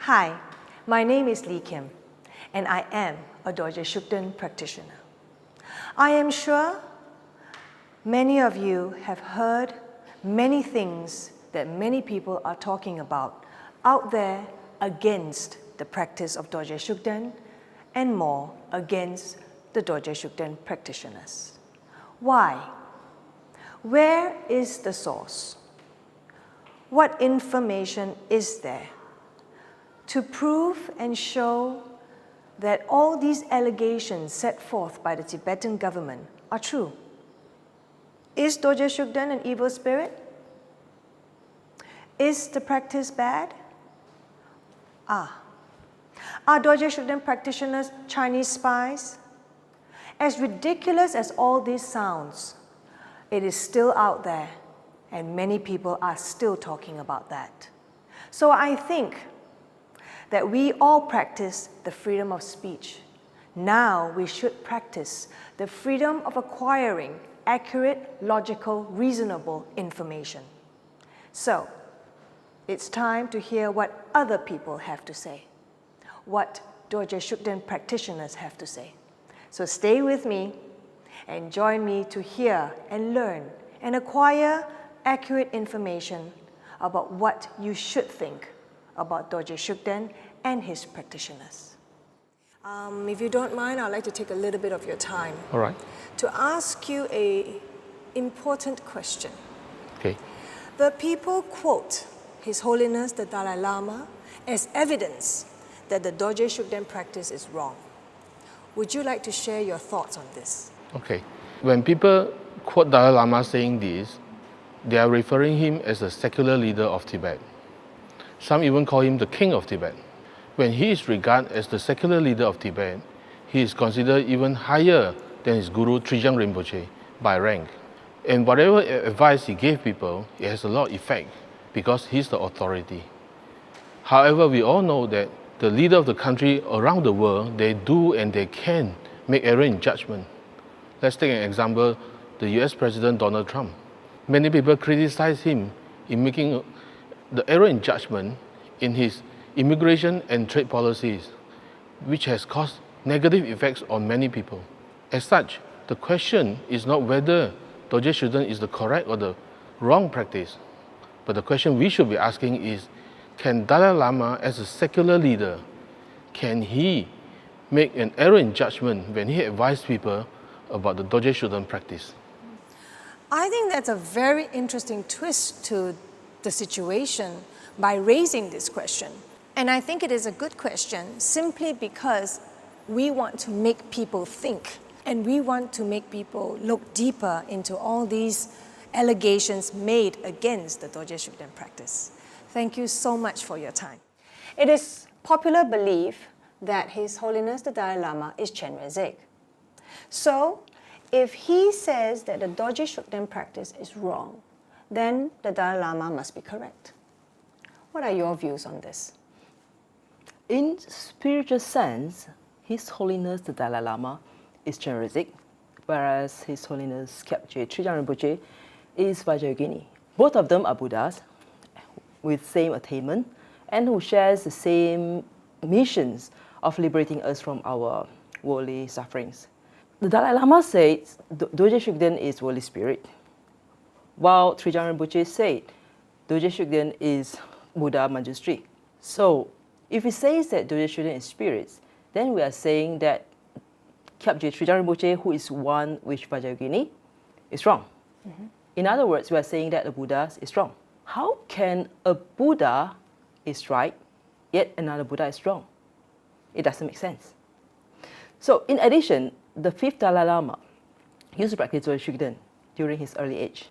Hi, my name is Lee Kim, and I am a Dodgy practitioner. I am sure many of you have heard many things that many people are talking about out there against the practice of Dodgy and more against the Dodgy practitioners. Why? Where is the source? What information is there to prove and show that all these allegations set forth by the Tibetan government are true? Is Dodgy an evil spirit? Is the practice bad? Are Dodgy practitioners Chinese spies? As ridiculous as all this sounds, it is still out there, and many people are still talking about that. So I think that we all practice the freedom of speech. Now we should practice the freedom of acquiring accurate, logical, reasonable information. So it's time to hear what other people have to say, what Dodgy practitioners have to say. So stay with me and join me to hear and learn and acquire accurate information about what you should think about Dodgy and his practitioners. If you don't mind, I'd like to take a little bit of your time. All right. To ask you an important question. Okay. The people quote His Holiness the Dalai Lama as evidence that the Dodgy practice is wrong. Would you like to share your thoughts on this? Okay. When people quote Dalai Lama saying this, they are referring him as the secular leader of Tibet. Some even call him the king of Tibet. When he is regarded as the secular leader of Tibet, he is considered even higher than his guru Trijang Rinpoche by rank. And whatever advice he gave people, it has a lot of effect because he's the authority. However, we all know that the leader of the country around the world, they do and they can make error in judgment. Let's take an example, the US President Donald Trump. Many people criticize him in making the error in judgment in his immigration and trade policies, which has caused negative effects on many people. As such, the question is not whether Dodgy is the correct or the wrong practice, but the question we should be asking is, can Dalai Lama, as a secular leader, can he make an error in judgment when he advises people about the Dodgy practice? I think that's a very interesting twist to the situation by raising this question. And I think it is a good question simply because we want to make people think and we want to make people look deeper into all these allegations made against the Dodgy practice. Thank you so much for your time. It is popular belief that His Holiness the Dalai Lama is Generalisations. So, if he says that the Dodgy practice is wrong, then the Dalai Lama must be correct. What are your views on this? In spiritual sense, His Holiness the Dalai Lama is Generalisations, whereas His Holiness Kyabje Trijang Rinpoche is Vajrayogini. Both of them are Buddhas with same attainment and who shares the same missions of liberating us from our worldly sufferings. The Dalai Lama says Dodgy is worldly spirit, while Trijang Rinpoche said Dodgy is Buddha Manjushri. So, if he says that Dodgy is spirits, then we are saying that Kyabje Trijang Rinpoche, who is one with Vajrayogini, is wrong. Mm-hmm. In other words, we are saying that the Buddha is wrong. How can a Buddha is right, yet another Buddha is wrong? It doesn't make sense. So, in addition, the fifth Dalai Lama used to practice Dodgy during his early age.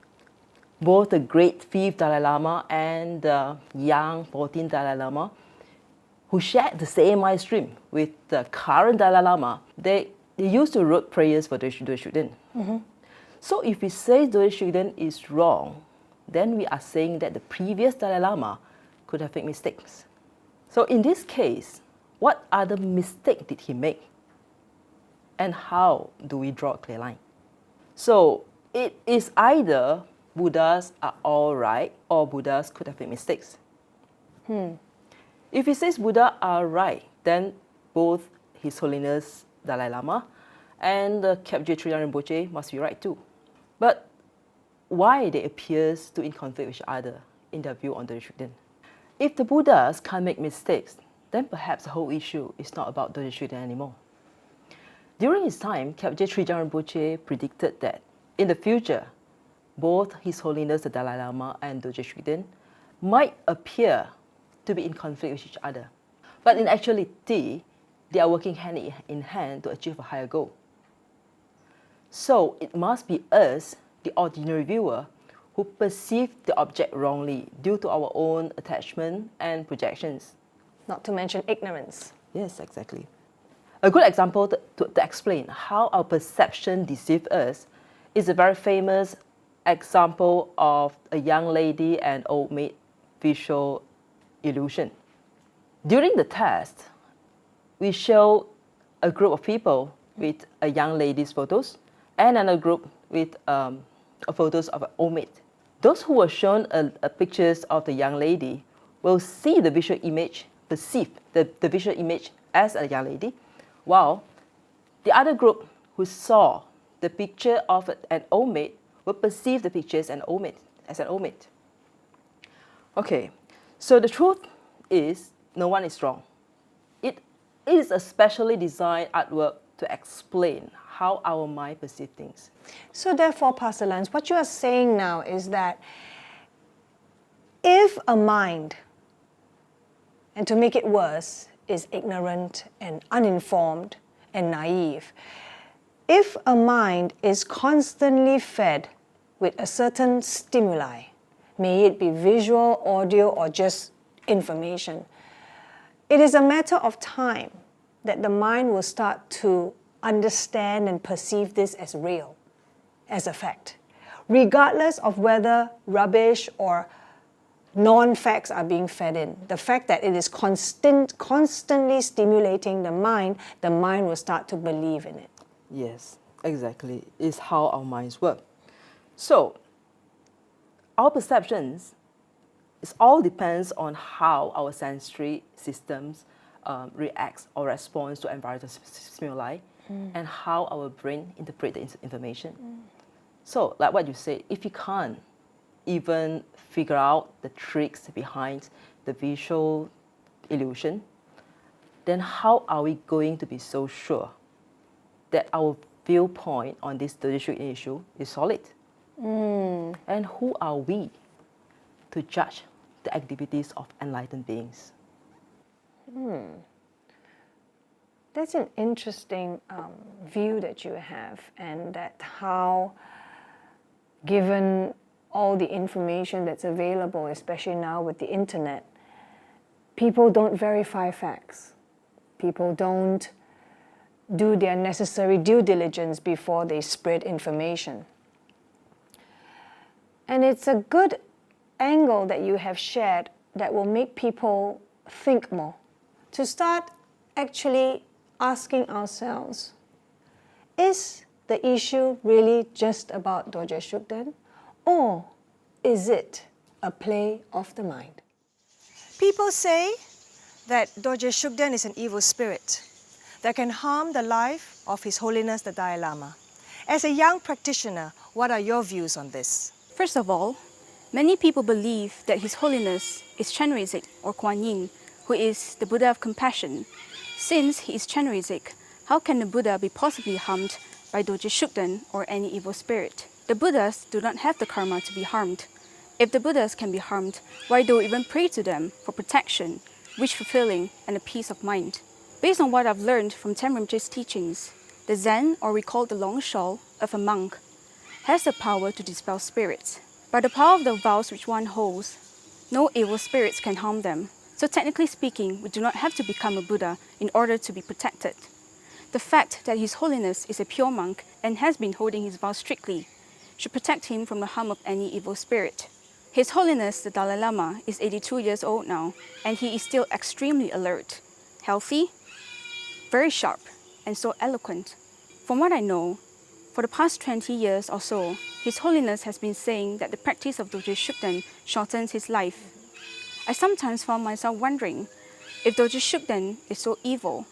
Both the great fifth Dalai Lama and the young 14th Dalai Lama, who shared the same mind stream with the current Dalai Lama, they used to write prayers for Dodgy. Mm-hmm. So if we say Dodgy is wrong, then we are saying that the previous Dalai Lama could have made mistakes. So in this case, what other mistake did he make? And how do we draw a clear line? So it is either Buddhas are all right or Buddhas could have made mistakes. If he says Buddha are right, then both His Holiness Dalai Lama and the Kyabje Trijang Rinpoche must be right too. But why they appear to in conflict with each other in their view on the Shugden? If the Buddhas can't make mistakes, then perhaps the whole issue is not about Dodgy Shugden anymore. During his time, Kyabje Trijang Rinpoche predicted that in the future, both His Holiness the Dalai Lama and Dodgy Shugden might appear to be in conflict with each other. But in actuality, they are working hand in hand to achieve a higher goal. So it must be us, the ordinary viewer, who perceive the object wrongly due to our own attachment and projections. Not to mention ignorance. Yes, exactly. A good example to explain how our perception deceives us is a very famous example of a young lady and old maid visual illusion. During the test, we show a group of people with a young lady's photos and another group with photos of an old maid. Those who were shown pictures of the young lady will see the visual image, perceive the visual image as a young lady, while the other group who saw the picture of an old maid will perceive the pictures as an old maid. Okay, so the truth is no one is wrong. It is a specially designed artwork to explain how our mind perceives things. So therefore, Pastor Lance, what you are saying now is that if a mind, and to make it worse, is ignorant and uninformed and naive, if a mind is constantly fed with a certain stimuli, may it be visual, audio, or just information, it is a matter of time that the mind will start to understand and perceive this as real, as a fact, regardless of whether rubbish or non-facts are being fed in. The fact that it is constantly stimulating the mind will start to believe in it. Yes, exactly. It's how our minds work. So, our perceptions, it all depends on how our sensory systems reacts or responds to environmental stimuli and how our brain interprets the information. So, like what you said, if you can't even figure out the tricks behind the visual illusion, then how are we going to be so sure that our viewpoint on this Dodgy issue is solid? And who are we to judge the activities of enlightened beings? That's an interesting view that you have, and that how, given all the information that's available, especially now with the internet, people don't verify facts. People don't do their necessary due diligence before they spread information. And it's a good angle that you have shared that will make people think more. To start actually asking ourselves, is the issue really just about Dodgy Shugden? Or is it a play of the mind? People say that Dodgy Shugden is an evil spirit that can harm the life of His Holiness the Dalai Lama. As a young practitioner, what are your views on this? First of all, many people believe that His Holiness is Generalisations or Kuan Yin, who is the Buddha of compassion. Since he is Generalisations, how can the Buddha be possibly harmed by Dodgy Shugden or any evil spirit? The Buddhas do not have the karma to be harmed. If the Buddhas can be harmed, why do we even pray to them for protection, wish fulfilling, and a peace of mind? Based on what I've learned from Tsem Rinpoche's teachings, the Zen, or we call the long shawl, of a monk, has the power to dispel spirits. By the power of the vows which one holds, no evil spirits can harm them. So technically speaking, we do not have to become a Buddha in order to be protected. The fact that His Holiness is a pure monk and has been holding his vows strictly should protect him from the harm of any evil spirit. His Holiness the Dalai Lama is 82 years old now, and he is still extremely alert, healthy, very sharp, and so eloquent. From what I know, for the past 20 years or so, His Holiness has been saying that the practice of Dodgy Shugden shortens his life. I sometimes found myself wondering, If Dodgy Shugden is so evil,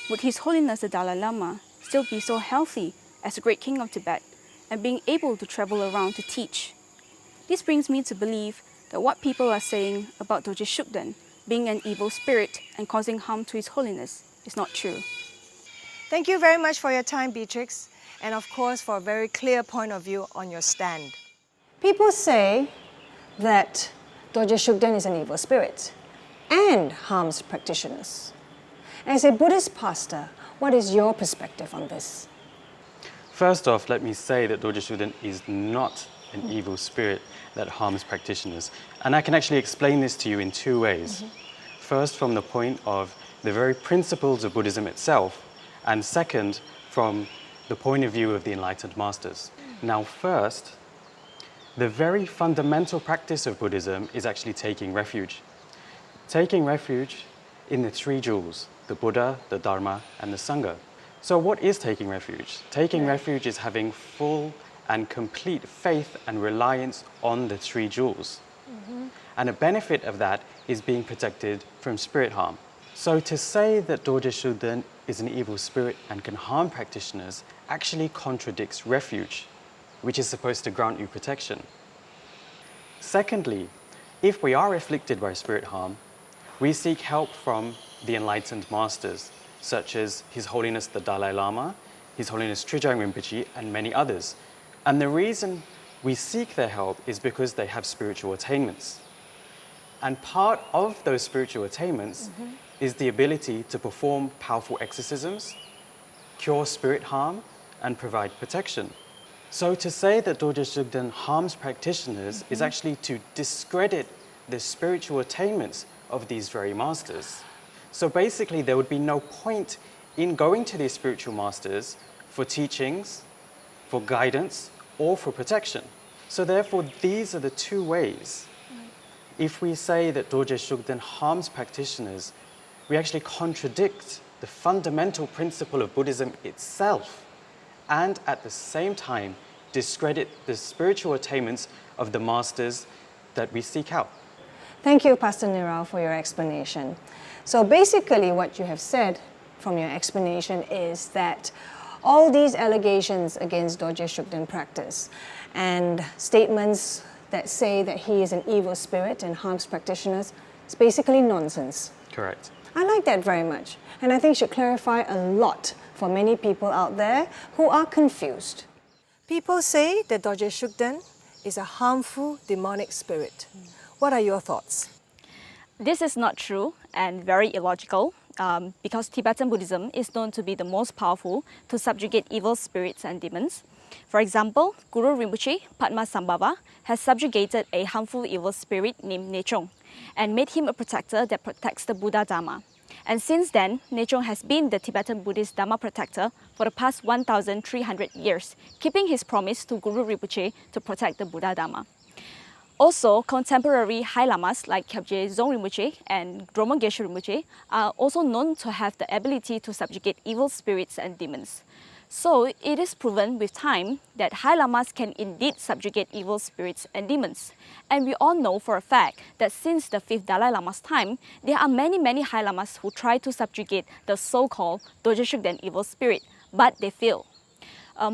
would His Holiness the Dalai Lama still be so healthy as the great king of Tibet and being able to travel around to teach? This brings me to believe that what people are saying about Dodgy Shugden being an evil spirit and causing harm to His Holiness is not true. Thank you very much for your time, Beatrix, and of course for a very clear point of view on your stand. People say that Dodgy Shugden is an evil spirit and harms practitioners. As a Buddhist pastor, what is your perspective on this? First off, let me say that Dodgy Shugden is not an evil spirit that harms practitioners. And I can actually explain this to you in two ways. First, from the point of the very principles of Buddhism itself, and second, from the point of view of the enlightened masters. Now, first, the very fundamental practice of Buddhism is actually taking refuge. Taking refuge in the three jewels, the Buddha, the Dharma, and the Sangha. So what is taking refuge? Taking refuge is having full and complete faith and reliance on the three jewels. And a benefit of that is being protected from spirit harm. So to say that Dodgy Shugden is an evil spirit and can harm practitioners actually contradicts refuge, which is supposed to grant you protection. Secondly, if we are afflicted by spirit harm, we seek help from the enlightened masters, such as His Holiness the Dalai Lama, His Holiness Trijang Rinpoche, and many others. And the reason we seek their help is because they have spiritual attainments. And part of those spiritual attainments is the ability to perform powerful exorcisms, cure spirit harm, and provide protection. So to say that Dodgy Shugden harms practitioners is actually to discredit the spiritual attainments of these very masters. So basically, there would be no point in going to these spiritual masters for teachings, for guidance, or for protection. So therefore, these are the two ways. If we say that Dodgy Shugden harms practitioners, we actually contradict the fundamental principle of Buddhism itself, and at the same time, discredit the spiritual attainments of the masters that we seek out. Thank you, Pastor Nirao, for your explanation. So basically what you have said from your explanation is that all these allegations against Dodgy Shugden practice and statements that say that he is an evil spirit and harms practitioners is basically nonsense. Correct. I like that very much, and I think it should clarify a lot for many people out there who are confused. People say that Dodgy Shugden is a harmful demonic spirit. What are your thoughts? This is not true and very illogical because Tibetan Buddhism is known to be the most powerful to subjugate evil spirits and demons. For example, Guru Rinpoche Padmasambhava has subjugated a harmful evil spirit named Nechong and made him a protector that protects the Buddha Dharma. And since then, Nechong has been the Tibetan Buddhist Dharma protector for the past 1,300 years, keeping his promise to Guru Rinpoche to protect the Buddha Dharma. Also, contemporary High Lamas like Kyabje Dzong Rinpoche and Droma Geshe Rinpoche are also known to have the ability to subjugate evil spirits and demons. So, it is proven with time that High Lamas can indeed subjugate evil spirits and demons. And we all know for a fact that since the 5th Dalai Lama's time, there are many High Lamas who try to subjugate the so-called Dodgy Shugden evil spirit, but they fail.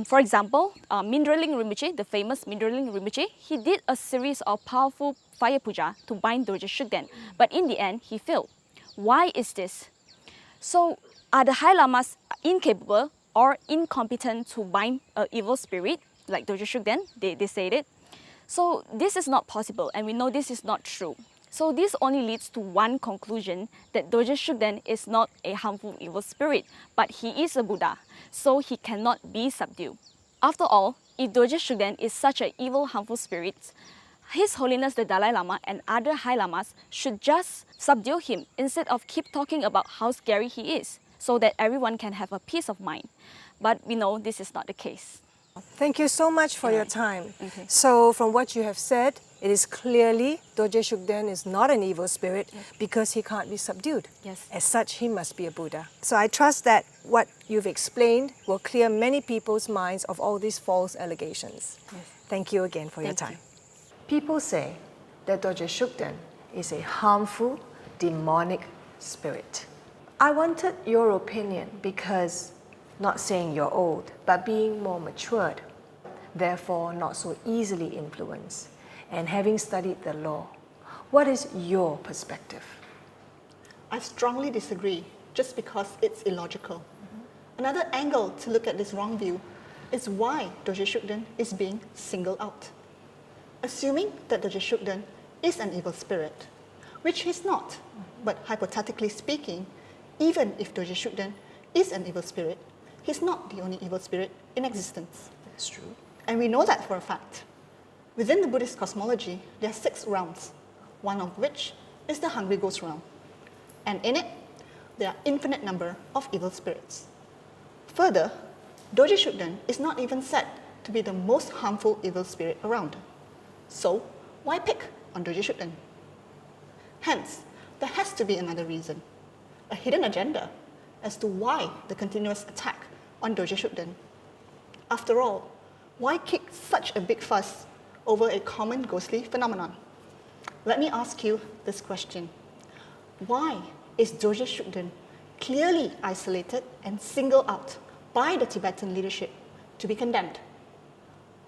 For example, Mindraling Rinpoche, the famous Mindraling Rinpoche, he did a series of powerful fire puja to bind Dodgy Shugden, but in the end, he failed. Why is this? So, are the High Lamas incapable or incompetent to bind an evil spirit, like Dodgy Shugden? They said it. So, this is not possible, and we know this is not true. So this only leads to one conclusion, that Dodgy Shugden is not a harmful evil spirit, but he is a Buddha, so he cannot be subdued. After all, if Dodgy Shugden is such an evil, harmful spirit, His Holiness the Dalai Lama and other High Lamas should just subdue him instead of keep talking about how scary he is, so that everyone can have a peace of mind. But we know this is not the case. Thank you so much for your time. So from what you have said, it is clearly Dodgy Shugden is not an evil spirit because he can't be subdued. Yes. As such, he must be a Buddha. So I trust that what you've explained will clear many people's minds of all these false allegations. Yes. Thank you again for your Thank time. People say that Dodgy Shugden is a harmful, demonic spirit. I wanted your opinion because, not saying you're old, but being more matured, therefore not so easily influenced, and having studied the law, what is your perspective? I strongly disagree, just because it's illogical. Another angle to look at this wrong view is why Dodgy Shugden is being singled out. Assuming that Dodgy Shugden is an evil spirit, which he's not, but hypothetically speaking, even if Dodgy Shugden is an evil spirit, he's not the only evil spirit in existence. That's true. And we know that for a fact. Within the Buddhist cosmology, there are 6 realms, one of which is the Hungry Ghost realm. And in it, there are infinite number of evil spirits. Further, Dodgy Shugden is not even said to be the most harmful evil spirit around. So, why pick on Dodgy Shugden? Hence, there has to be another reason, a hidden agenda as to why the continuous attack on Dodgy Shugden. After all, why kick such a big fuss over a common ghostly phenomenon? Let me ask you this question. Why is Dodgy Shugden clearly isolated and singled out by the Tibetan leadership to be condemned?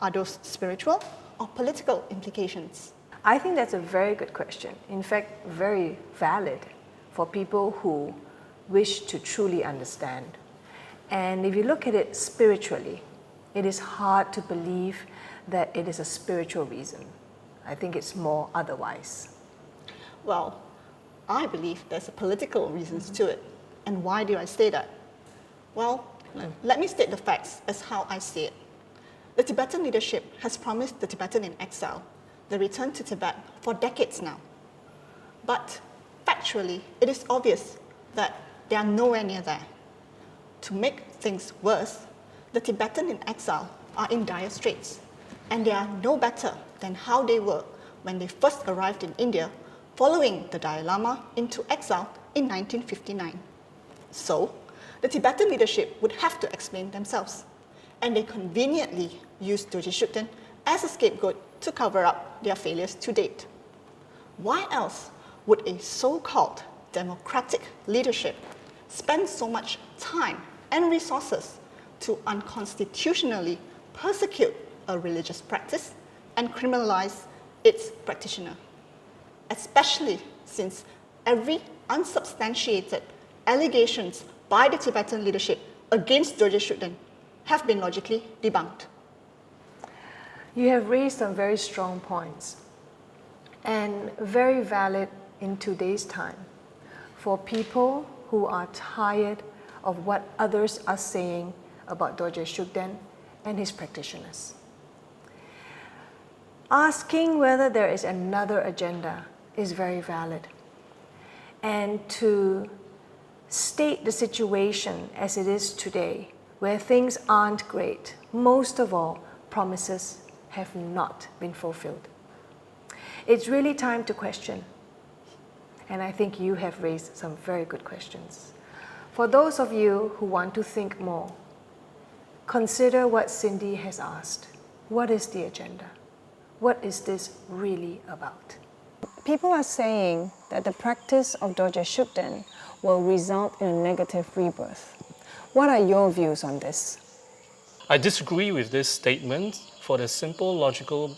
Are those spiritual or political implications? I think that's a very good question. In fact, very valid for people who wish to truly understand. And if you look at it spiritually, it is hard to believe that it is a spiritual reason. I think it's more otherwise. Well, I believe there's a political reasons to it. And why do I say that? Well, let me state the facts as how I see it. The Tibetan leadership has promised the Tibetan in exile the return to Tibet for decades now. But factually, it is obvious that they are nowhere near there. To make things worse, the Tibetan in exile are in dire straits, and they are no better than how they were when they first arrived in India following the Dalai Lama into exile in 1959. So, the Tibetan leadership would have to explain themselves, and they conveniently used Dodgy Shugden as a scapegoat to cover up their failures to date. Why else would a so-called democratic leadership spend so much time and resources to unconstitutionally persecute a religious practice and criminalize its practitioner? Especially since every unsubstantiated allegations by the Tibetan leadership against Dodgy Shugden have been logically debunked. You have raised some very strong points and very valid in today's time for people who are tired of what others are saying about Dodgy Shugden and his practitioners. Asking whether there is another agenda is very valid. And to state the situation as it is today, where things aren't great, most of all, promises have not been fulfilled. It's really time to question. And I think you have raised some very good questions. For those of you who want to think more, consider what Cindy has asked. What is the agenda? What is this really about? People are saying that the practice of Dodgy Shugden will result in a negative rebirth. What are your views on this? I disagree with this statement for the simple logical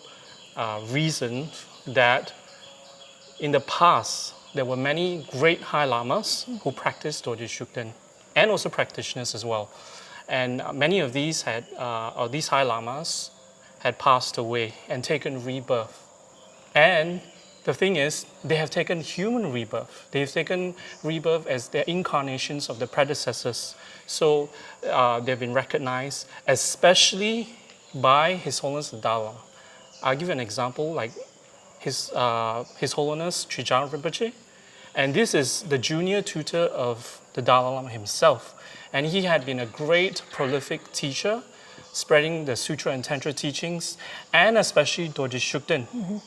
reason that in the past there were many great High Lamas who practiced Dodgy Shugden and also practitioners as well. And many of these these High Lamas had passed away and taken rebirth. And the thing is, they have taken human rebirth. They've taken rebirth as their incarnations of the predecessors. So they've been recognized, especially by His Holiness the Dalai Lama. I'll give you an example, like His Holiness Trijang Rinpoche. And this is the junior tutor of the Dalai Lama himself. And he had been a great prolific teacher, spreading the Sutra and Tantra teachings, and especially Dodgy Shugden.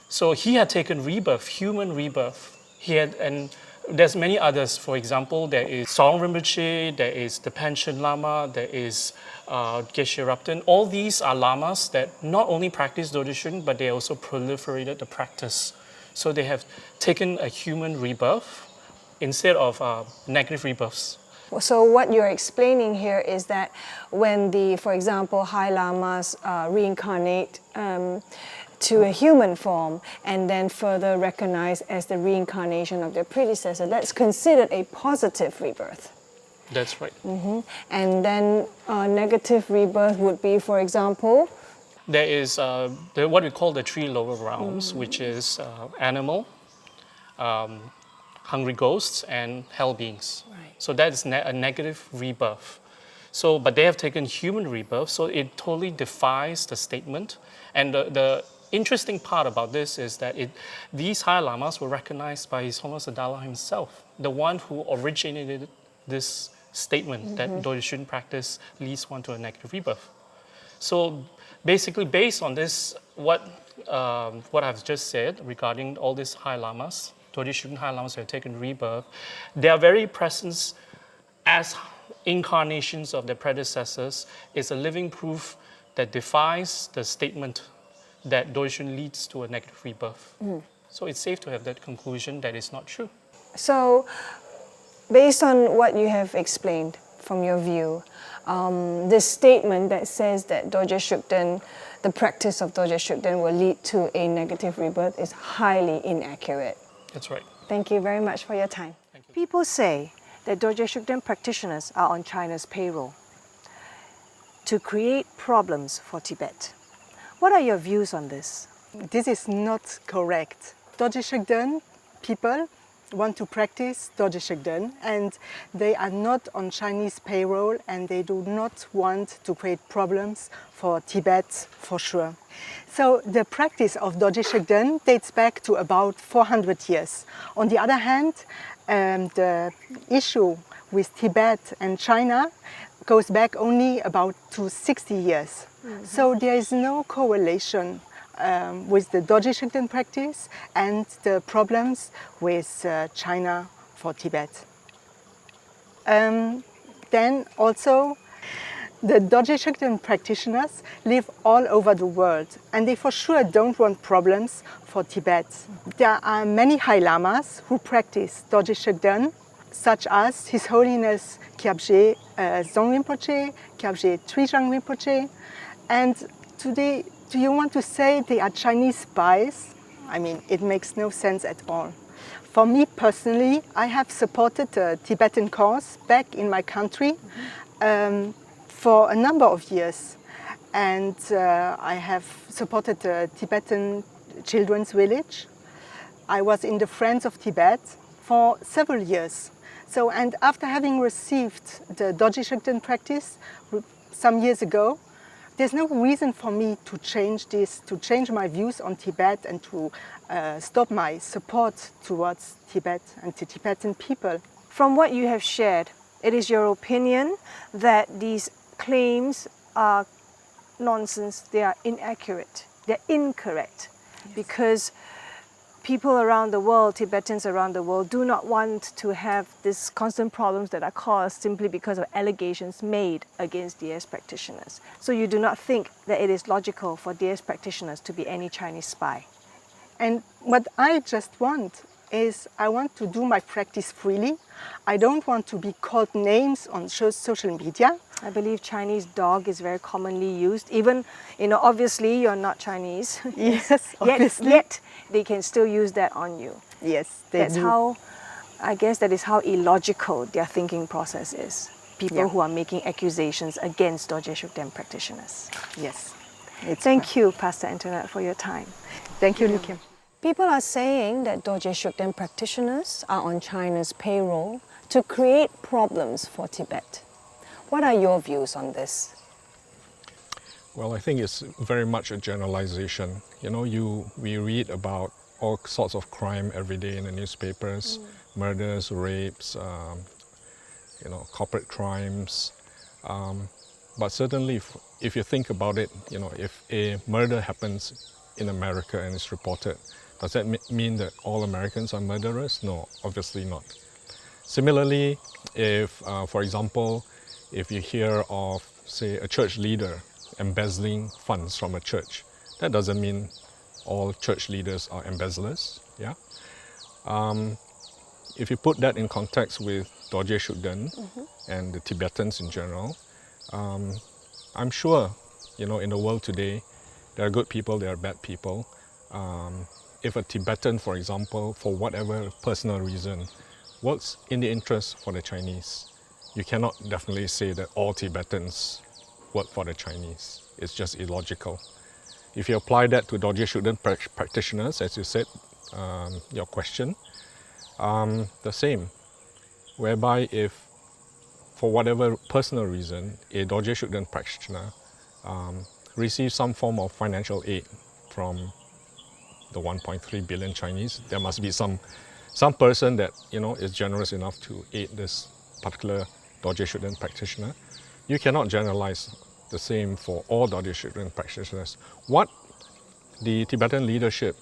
So he had taken rebirth, human rebirth. And there's many others. For example, there is Song Rinpoche, there is the Panchen Lama, there is Geshe Rabten. All these are lamas that not only practice Dodgy Shugden, but they also proliferated the practice. So they have taken a human rebirth, instead of negative rebirths. So what you're explaining here is that when for example, High Lamas reincarnate to a human form and then further recognized as the reincarnation of their predecessor, that's considered a positive rebirth. That's right. And then negative rebirth would be, for example, There is what we call the three lower realms, which is animal, hungry ghosts, and hell beings. Right. So that is a negative rebirth. So, but they have taken human rebirth, so it totally defies the statement. And the interesting part about this is that these High Lamas were recognized by His Holiness the Dalai Lama himself, the one who originated this statement that Dodgy shouldn't practice leads one to a negative rebirth. So basically, based on this, what I've just said regarding all these High Lamas, Dodgy shouldn't High Lamas who have taken rebirth, their very presence as incarnations of their predecessors is a living proof that defies the statement that Dodgy shouldn't leads to a negative rebirth. So it's safe to have that conclusion that it's not true. so based on what you have explained from your view, this statement that says that Dodgy Shugden, the practice of Dodgy Shugden will lead to a negative rebirth is highly inaccurate. That's right. Thank you very much for your time. People say that Dodgy Shugden practitioners are on China's payroll to create problems for Tibet. What are your views on this? This is not correct. Dodgy Shugden people want to practice Dodgy Shugden and they are not on Chinese payroll and they do not want to create problems for Tibet for sure. So the practice of Dodgy Shugden dates back to about 400 years. On the other hand, the issue with Tibet and China goes back only about to 60 years. So there is no correlation with the Dodgy Shugden practice and the problems with China for Tibet. Then also, the Dodgy Shugden practitioners live all over the world and they for sure don't want problems for Tibet. There are many High Lamas who practice Dodgy Shugden, such as His Holiness Kyabje Dzong Rinpoche, Kyabje Trijang Rinpoche, and today, do you want to say they are Chinese spies? I mean, it makes no sense at all. For me personally, I have supported the Tibetan cause back in my country for a number of years. And I have supported the Tibetan Children's Village. I was in the Friends of Tibet for several years. So, and after having received the Dodgy Shugden practice some years ago, there's no reason for me to change this, to change my views on Tibet and to stop my support towards Tibet and the Tibetan people. From what you have shared, it is your opinion that these claims are nonsense, they are inaccurate, they're incorrect, because people around the world, Tibetans around the world, do not want to have these constant problems that are caused simply because of allegations made against DS practitioners. So you do not think that it is logical for DS practitioners to be any Chinese spy? And what I just want is I want to do my practice freely. I don't want to be called names on social media. I believe Chinese dog is very commonly used. Even, obviously you're not Chinese. Yes, obviously. Yet they can still use that on you. Yes, they That's do. how, I guess that is how illogical their thinking process is. People who are making accusations against Dodgy Shugden practitioners. Yes. Thank you, Pastor Antoinette, for your time. Thank you, Lukim. People are saying that Dodgy Shugden practitioners are on China's payroll to create problems for Tibet. What are your views on this? Well, I think it's very much a generalization. We read about all sorts of crime every day in the newspapers, murders, rapes, corporate crimes. But certainly, if you think about it, if a murder happens in America and is reported, does that mean that all Americans are murderers? No, obviously not. Similarly, if, for example, if you hear of, say, a church leader embezzling funds from a church, that doesn't mean all church leaders are embezzlers. Yeah. if you put that in context with Dorje Shugden and the Tibetans in general, I'm sure, you know, in the world today, there are good people, there are bad people. If a Tibetan, for example, for whatever personal reason, works in the interest for the Chinese, you cannot definitely say that all Tibetans work for the Chinese. It's just illogical. If you apply that to Dorje Shugden practitioners, as you said, your question, the same. Whereby if, for whatever personal reason, a Dorje Shugden practitioner receives some form of financial aid from the 1.3 billion Chinese, there must be some person that, you know, is generous enough to aid this particular Dorje Shugden practitioner. You cannot generalize the same for all Dorje Shugden practitioners. What the Tibetan leadership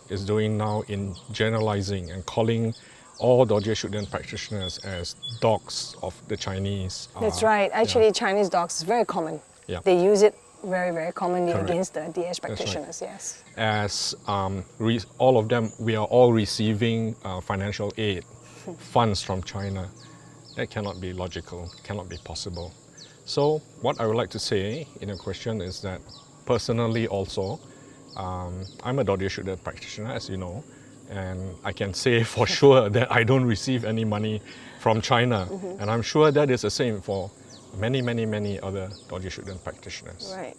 is doing now in generalizing and calling all Dorje Shugden practitioners as dogs of the Chinese. That's right. Actually, Chinese dogs is very common. Yeah. They use it very, very commonly Correct. against the DS practitioners, yes. As all of them, we are all receiving financial aid, funds from China. That cannot be logical, cannot be possible. So what I would like to say in a question is that personally also, I'm a Dorje Shugden practitioner, as you know, and I can say for sure that I don't receive any money from China. And I'm sure that is the same for many, many, many other Dorje Shugden practitioners. Right.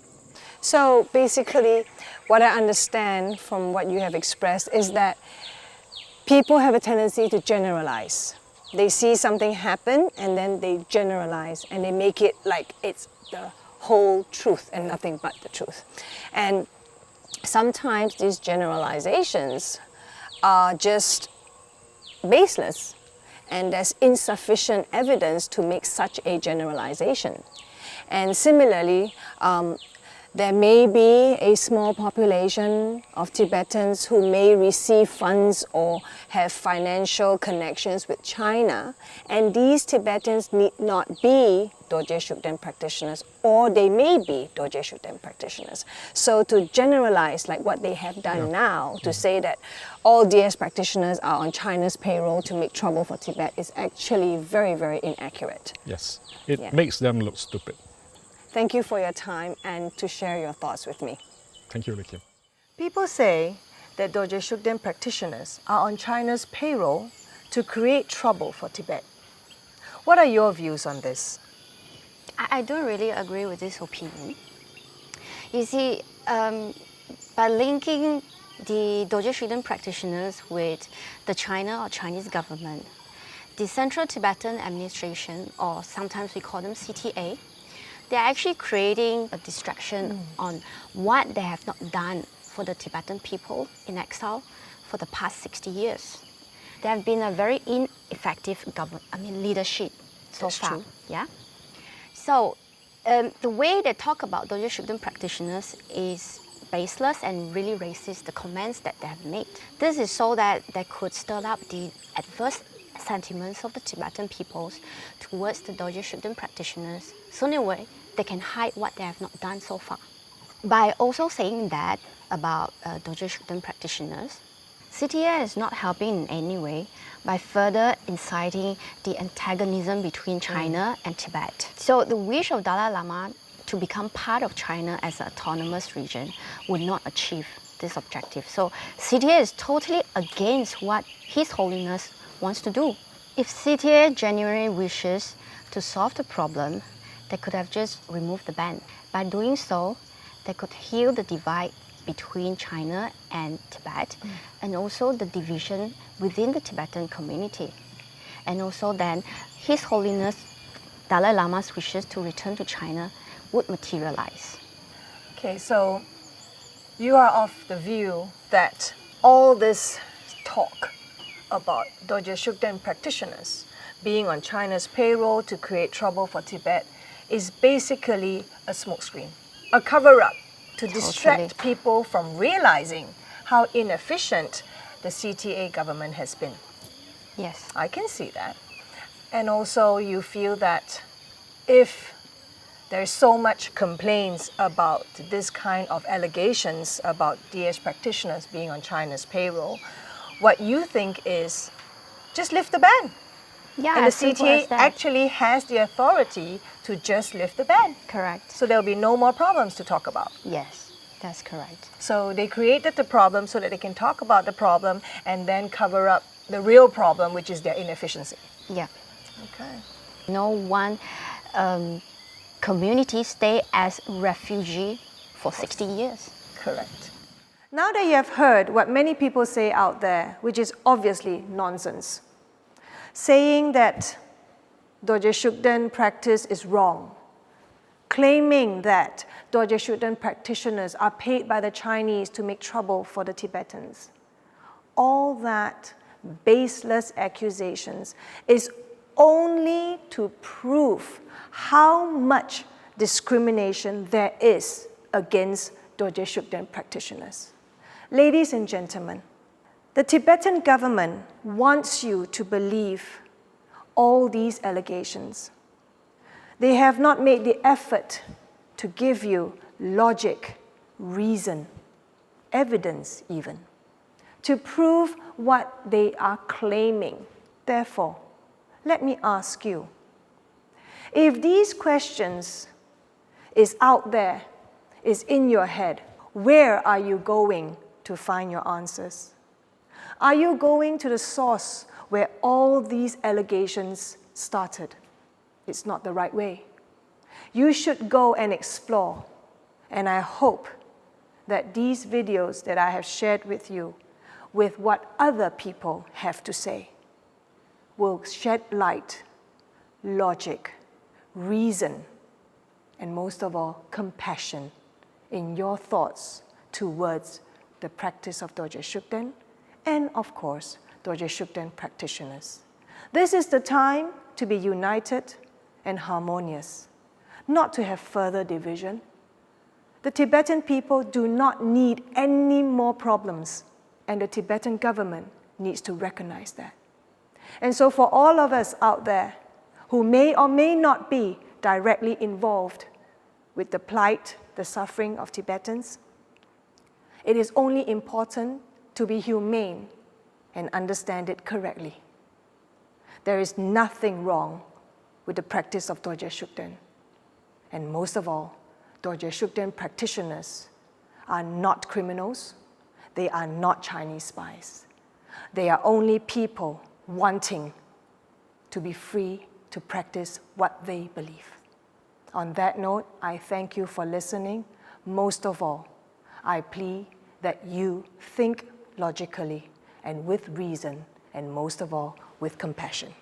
So basically, what I understand from what you have expressed is that people have a tendency to generalize. They see something happen and then they generalize and they make it like it's the whole truth and nothing but the truth. And sometimes these generalizations are just baseless and there's insufficient evidence to make such a generalization. And similarly, there may be a small population of Tibetans who may receive funds or have financial connections with China, and these Tibetans need not be Dorje Shugden practitioners, or they may be Dorje Shugden practitioners. So to generalize like what they have done now, to say that all DS practitioners are on China's payroll to make trouble for Tibet is actually very, very inaccurate. Yes, it makes them look stupid. Thank you for your time and to share your thoughts with me. Thank you, Ricky. People say that Dorje Shugden practitioners are on China's payroll to create trouble for Tibet. What are your views on this? I don't really agree with this opinion. You see, by linking the Dorje Shugden practitioners with the China or Chinese government, the Central Tibetan Administration, or sometimes we call them CTA, they're actually creating a distraction on what they have not done for the Tibetan people in exile for the past 60 years. There have been a very ineffective leadership so far. true. Yeah. So the way they talk about Dorje Shugden practitioners is baseless and really racist, the comments that they have made. This is so that they could stir up the adverse sentiments of the Tibetan peoples towards the Dorje Shugden practitioners, so in a way they can hide what they have not done so far. By also saying that about Dorje Shugden practitioners, CTA is not helping in any way by further inciting the antagonism between China and Tibet. So the wish of Dalai Lama to become part of China as an autonomous region would not achieve this objective. So CTA is totally against what His Holiness wants to do. If CTA genuinely wishes to solve the problem, they could have just removed the ban. By doing so, they could heal the divide between China and Tibet, and also the division within the Tibetan community. And also then, His Holiness Dalai Lama's wishes to return to China would materialize. Okay, so you are of the view that all this talk about Dorje Shugden practitioners being on China's payroll to create trouble for Tibet is basically a smokescreen, a cover-up to distract people from realizing how inefficient the CTA government has been. Yes. I can see that. And also you feel that if there's so much complaints about this kind of allegations about DS practitioners being on China's payroll, what you think is just lift the ban. Yeah, And the as simple as CTA that. actually has the authority to just lift the ban. Correct. So there'll be no more problems to talk about. Yes, that's correct. So they created the problem so that they can talk about the problem and then cover up the real problem, which is their inefficiency. Yeah. Okay. No one community stay as refugee for 60 years. Correct. Now that you have heard what many people say out there, which is obviously nonsense, saying that Dorje Shugden practice is wrong, claiming that Dorje Shugden practitioners are paid by the Chinese to make trouble for the Tibetans, all that baseless accusations is only to prove how much discrimination there is against Dorje Shugden practitioners. Ladies and gentlemen, the Tibetan government wants you to believe all these allegations. They have not made the effort to give you logic, reason, evidence even, to prove what they are claiming. Therefore, let me ask you, if these questions is out there, is in your head, where are you going to find your answers? Are you going to the source where all these allegations started? It's not the right way. You should go and explore, and I hope that these videos that I have shared with you, with what other people have to say, will shed light, logic, reason, and most of all, compassion in your thoughts towards the practice of Dorje Shugden and, of course, Dorje Shugden practitioners. This is the time to be united and harmonious, not to have further division. The Tibetan people do not need any more problems, and the Tibetan government needs to recognize that. And so for all of us out there who may or may not be directly involved with the plight, the suffering of Tibetans, it is only important to be humane and understand it correctly. There is nothing wrong with the practice of Dorje Shugden. And most of all, Dorje Shugden practitioners are not criminals. They are not Chinese spies. They are only people wanting to be free to practice what they believe. On that note, I thank you for listening. Most of all, I plead that you think logically and with reason, and most of all, with compassion.